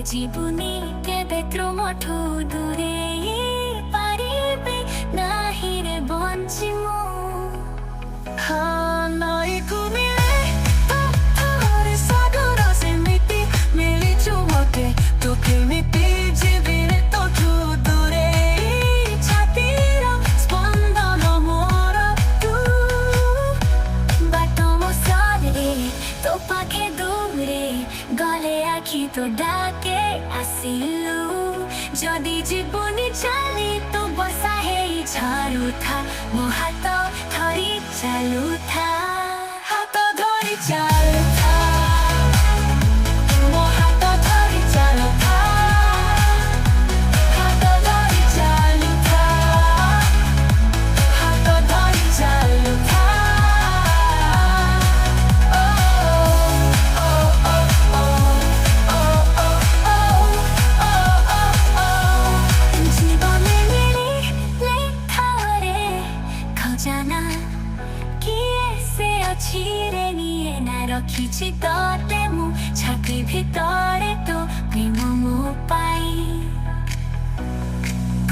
জীবনী কেবে ত্রমঠু দূরে পারিবে নাহিরে বঞ্চিমু হানাই কুমিলে তোরে সাগর সেমিতি মিলিছু মতে তোকে মিটি জীবিরে তোঠু দূরে ছাতির স্পন্দন মোর তু বাট মো সাদরে তো পাখে দূরে গলে আখি তো ডাকে আসিলু যদি জীবনী চালি তো বসা হেই ঝাড়ুথা ମୋ ହାତ ଧରି ଚାଲୁଥା ହାତ ଧରି ଚାଲୁଥା ମୋ ହାତ ଧରି ଚାଲୁଥା ହାତ ଧରି ଚାଲୁଥା ହାତ ଧରି ଚାଲୁଥା জীবনে ମିଳିଲେ ଥରେ ଖଜାନା କିଏ ସେ ଅଛି ରେ ନିଏ ନା ରଖିଛି ତତେ ମୁଁ ଛାତି ଭିତରେ ତୋ ପ୍ରେମ ମୋ ପାଇଁ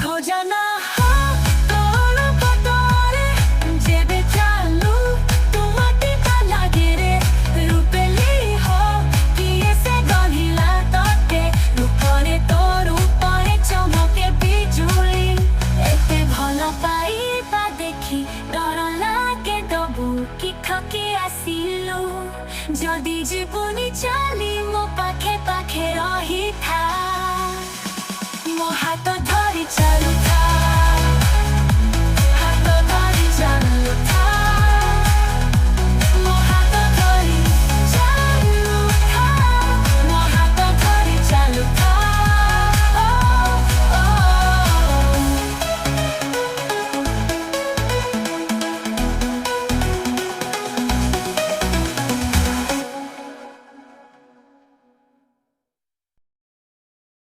ଖଜାନା ତୋର ପଟରେ ଯେବେ ଚାଲୁ ତୁ ମତେ ତା ଲାଗେ ରେ ରୂପେଲି ହୋ କିଏ ସେ ଗଢ଼ିଲା ତତେ ରୂପରେ ତୋ ରୂପରେ ଚମକେ ବିଜୁଳି ଏତେ ଭଲ ପାଇବା ଦେଖି ଡର ଲାଗେ ଦବୁ କି ଠକି ଆସିଲୁ ଯଦି ଯିବୁନି ଚାଲି ମୋ ପାଖେ ପାଖେ ରହିଥା ମୋ ହାତ ଧରି ଚାଲୁଥା